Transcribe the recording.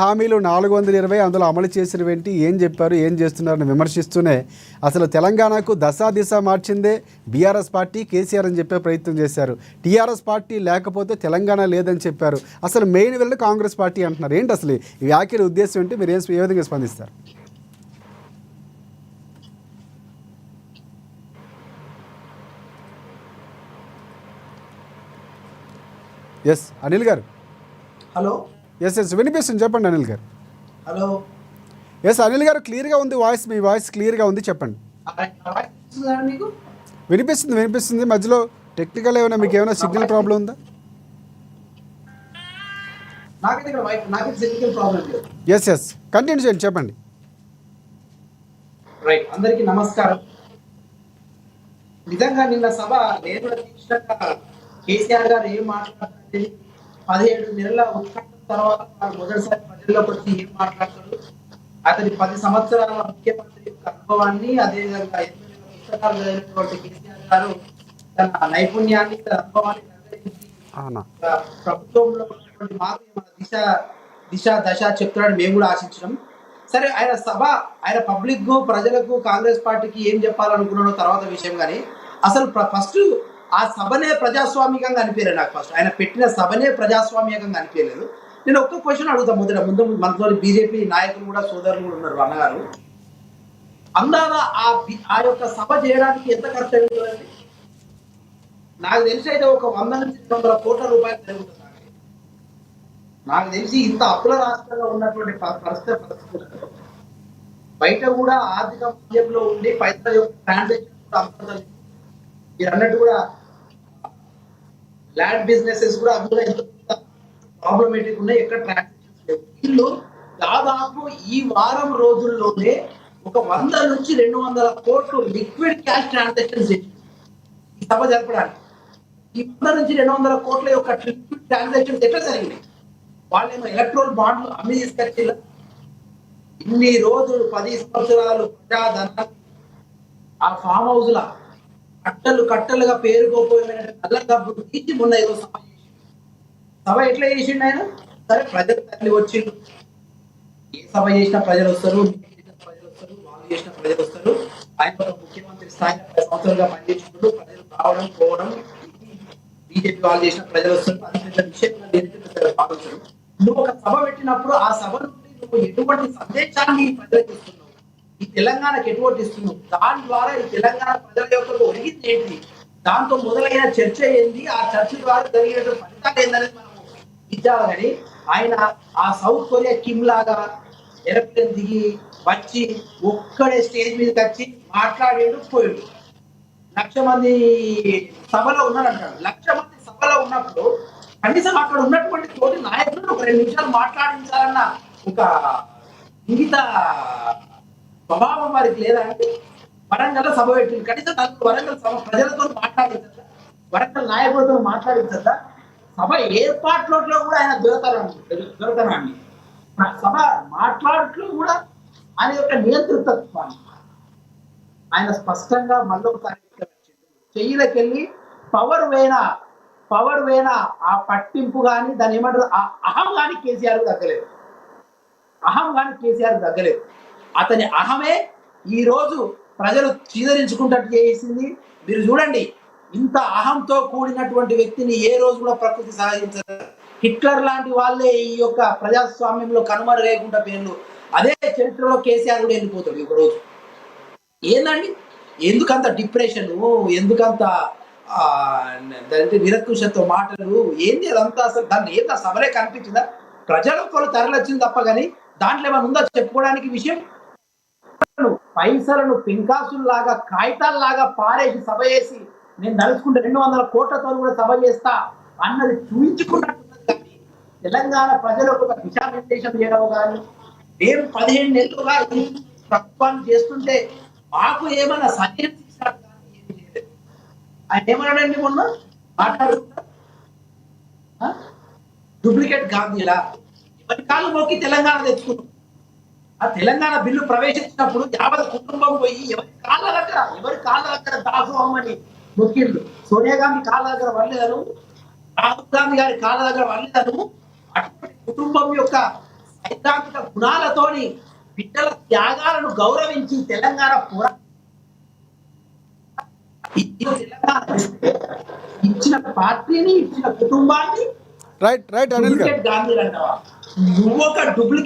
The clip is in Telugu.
హామీలు 420 అందులో అమలు చేసినవేంటి, ఏం చెప్పారు, ఏం చేస్తున్నారని విమర్శిస్తూనే అసలు తెలంగాణకు దశ మార్చిందే బీఆర్ఎస్ పార్టీ, కేసీఆర్ అని చెప్పే ప్రయత్నం చేశారు. టీఆర్ఎస్ పార్టీ లేకపోతే తెలంగాణ లేదని చెప్పారు. అసలు మెయిన్ వెళ్ళి కాంగ్రెస్ పార్టీ అంటున్నారు. ఏంటి అసలు ఈ వ్యాఖ్యల ఉద్దేశం ఏంటి? మీరు ఏ విధంగా స్పందిస్తారు? ఎస్ అనిల్ గారు. హలో. ఎస్ వినిపిస్తుంది, చెప్పండి అనిల్ గారు. హలో. ఎస్ అనిల్ గారు, క్లియర్గా ఉంది వాయిస్, మీ వాయిస్ క్లియర్గా ఉంది, చెప్పండి. వినిపిస్తుంది. మధ్యలో టెక్నికల్ ఏమైనా మీకు ఏమైనా సిగ్నల్ ప్రాబ్లం ఉందా? ఎస్ కంటిన్యూ చేయండి, చెప్పండి. రైట్, అందరికీ నమస్కారం. నిజంగా నిన్న సభ నేను కేసీఆర్ గారు ఏం మాట్లాడుతుంది, 17 నెలల ఉత్కంఠ తర్వాత మొదటిసారి ప్రజల్లోకి వచ్చి ఏం మాట్లాడతాడు, అతని 10 సంవత్సరాల ముఖ్యమంత్రి యొక్క అనుభవాన్ని, అదేవిధంగా 8 పుస్తకాలు చదివినటువంటి కేసీఆర్ గారు తన నైపుణ్యాన్ని, తన అనుభవాన్ని ప్రభుత్వంలో ఉన్నటువంటి దిశ దశ చెప్తాడని మేము కూడా ఆశించడం. సరే, ఆయన పబ్లిక్ ప్రజలకు కాంగ్రెస్ పార్టీకి ఏం చెప్పాలనుకున్నాడో తర్వాత విషయం. కానీ అసలు ఫస్ట్ ఆ సభనే ప్రజాస్వామికంగా అనిపించలేదు నాకు. ఫస్ట్ ఆయన పెట్టిన సభనే ప్రజాస్వామ్యంగా అనిపించలేదు. నేను ఒక్క క్వశ్చన్ అడుగుతా. ముందు మనతో బీజేపీ నాయకులు కూడా, సోదరులు కూడా ఉన్నారు, అన్నగారు. అందాక ఆ యొక్క సభ చేయడానికి ఎంత ఖర్చు అవుతుందండి? నాకు తెలిసి అయితే ఒక 100 నుంచి 200 కోట్ల రూపాయలు జరుగుతుంది. నాకు తెలిసి ఇంత అప్పుల రాష్ట్రంలో ఉన్నటువంటి పరిస్థితుల్లో బయట కూడా ఆర్థిక మధ్యంలో ఉండి పైసల యొక్క ట్రాన్సాక్షన్ కూడా అంత మీరు అన్నట్టు కూడా ల్యాండ్ బిజినెసెస్ కూడా అందులో ఎంత ప్రాబ్లమేటిక్ ఉన్నాయి, ఎక్కడ ట్రాన్సాక్షన్స్ లేవు. వీళ్ళు దాదాపు ఈ వారం రోజుల్లోనే ఒక 100 నుంచి 200 కోట్లు లిక్విడ్ క్యాష్ ట్రాన్సాక్షన్స్ చేసి ఈ సభ జరపడానికి. ఈ 100 నుంచి 200 కోట్ల యొక్క లిక్విడ్ ట్రాన్సాక్షన్స్ ఎట్లా జరిగినాయి? వాళ్ళేమో ఎలక్ట్రోల్ బాండ్లు అమ్మి తీసుకొచ్చేలా ఇన్ని రోజులు 10 సంవత్సరాలు ప్రజాధనాన్ని ఆ ఫామ్ హౌస్ లా కట్టలుగా పేరుకోపోయిన నల్ల డబ్బులు తీసి మొన్న ఏదో సభ ఎట్లా చేసిండు ఆయన? సరే, ప్రజలు తల్లి వచ్చిండు. ఏ సభ చేసినా ప్రజలు వస్తారు, వాళ్ళు చేసిన ప్రజలు వస్తారు. ఆయన ఒక ముఖ్యమంత్రి స్థాయిలో 10 సంవత్సరాలుగా పనిచేసినప్పుడు ప్రజలు రావడం పోవడం, బీజేపీ వాళ్ళు చేసిన ప్రజలు వస్తారు. అది పెద్ద విషయంగా భావించడం. నువ్వు ఒక సభ పెట్టినప్పుడు ఆ సభ నుండి నువ్వు ఎటువంటి సందేశాన్ని ప్రజలకు ఇస్తున్నావు, ఈ తెలంగాణకు ఎటువంటి ఇస్తున్నావు, దాని ద్వారా ఈ తెలంగాణ ప్రజల యొక్క ఒరిగింది ఏంటి, దాంతో మొదలైన చర్చ ఏంది, ఆ చర్చ ద్వారా జరిగిన ఫలితాలు ఏందనేది మనం ఇచ్చారు. కానీ ఆయన ఆ సౌత్ కొరియా కిమ్ లాగా ఎరోప్లేన్ దిగి వచ్చి ఒక్కడే స్టేజ్ మీదకి వచ్చి మాట్లాడేడు పోయాడు. 1,00,000 మంది సభలో ఉన్నారంటాడు. 1,00,000 మంది సభలో ఉన్నప్పుడు కనీసం అక్కడ ఉన్నటువంటి తోటి నాయకులను ఒక 2 నిమిషాలు మాట్లాడించాలన్న ఒక ఇంగిత స్వభావం వారికి లేదా అంటే వరంగల్ సభ పెట్టింది. కనీసం వరంగల్ సభ ప్రజలతో మాట్లాడించదా, వరంగల్ నాయకులతో మాట్లాడించదా? సభ ఏర్పాట్లో కూడా ఆయన దొరకనండి. సభ మాట్లాడట్లు కూడా ఆయన యొక్క నియంతృత్వాన్ని ఆయన స్పష్టంగా మళ్ళొకసారి చెయ్యిలకెళ్ళి పవర్ వేణ ఆ పట్టింపు కానీ దాన్ని ఏమంటారు, ఆ అహం కానీ కేసీఆర్ తగ్గలేదు. అతని అహమే ఈ రోజు ప్రజలు చీదరించుకుంటట్టు చేసింది. మీరు చూడండి, ఇంత అహంతో కూడినటువంటి వ్యక్తిని ఏ రోజు కూడా ప్రకృతి సాధించదు. హిట్లర్ లాంటి వాళ్ళే ఈ యొక్క ప్రజాస్వామ్యంలో కనుమరుగైకుండా పేర్లు. అదే చరిత్రలో కేసీఆర్ కూడా వెళ్ళిపోతాడు ఒక రోజు. ఏందండి ఎందుకంత డిప్రెషన్, ఎందుకంత నిరకుశతో మాటలు ఏంది అదంతా? అసలు దాన్ని ఏదో సభలే కనిపించిందా? ప్రజలకు తరలిచ్చింది తప్ప కానీ దాంట్లో ఏమైనా ఉందా చెప్పుకోవడానికి విషయం? పైసలను పింకాసుల్లాగా కాగితాల్లాగా పారేసి సభ చేసి నేను తలుచుకుంటే 200 కోట్లతో కూడా సభ చేస్తా అన్నది చూపించుకున్నట్టున్నది. కానీ తెలంగాణ ప్రజలకు ఒక దిశానిర్దేశం చేయడం కానీ, మేము 15 నెలలుగా ఈ ప్రభుత్వాన్ని చేస్తుంటే మాకు ఏమైనా సజెషన్ ఇచ్చినట్టు కానీ ఏమి చేయలేదు. ఆయన ఏమన్నాడండి మొన్న మాట్లాడుతుంటా, డూప్లికేట్ గాంధీలా ఎవరి కాళ్ళు మొక్కి తెలంగాణ తెచ్చుకున్నాం. ఆ తెలంగాణ బిల్లు ప్రవేశించినప్పుడు 50 కుటుంబం పోయి ఎవరి కాళ్ళ దగ్గర దాసోహం అని మొక్కిళ్ళు. సోనియా గాంధీ కాళ్ళ దగ్గర వల్లేదను, రాహుల్ గాంధీ గారి కాళ్ళ దగ్గర వల్లేదను. అటువంటి కుటుంబం యొక్క సైద్ధాంతిక గుణాలతోని బిడ్డల త్యాగాలను గౌరవించి తెలంగాణ తెలంగాణ ఇచ్చిన పార్టీని, ఇచ్చిన కుటుంబాన్ని రైట్ అనిల్ గారు. డూప్లికేట్ గాంధీ అంటావా? నువ్వు ఒక డూప్లికేట్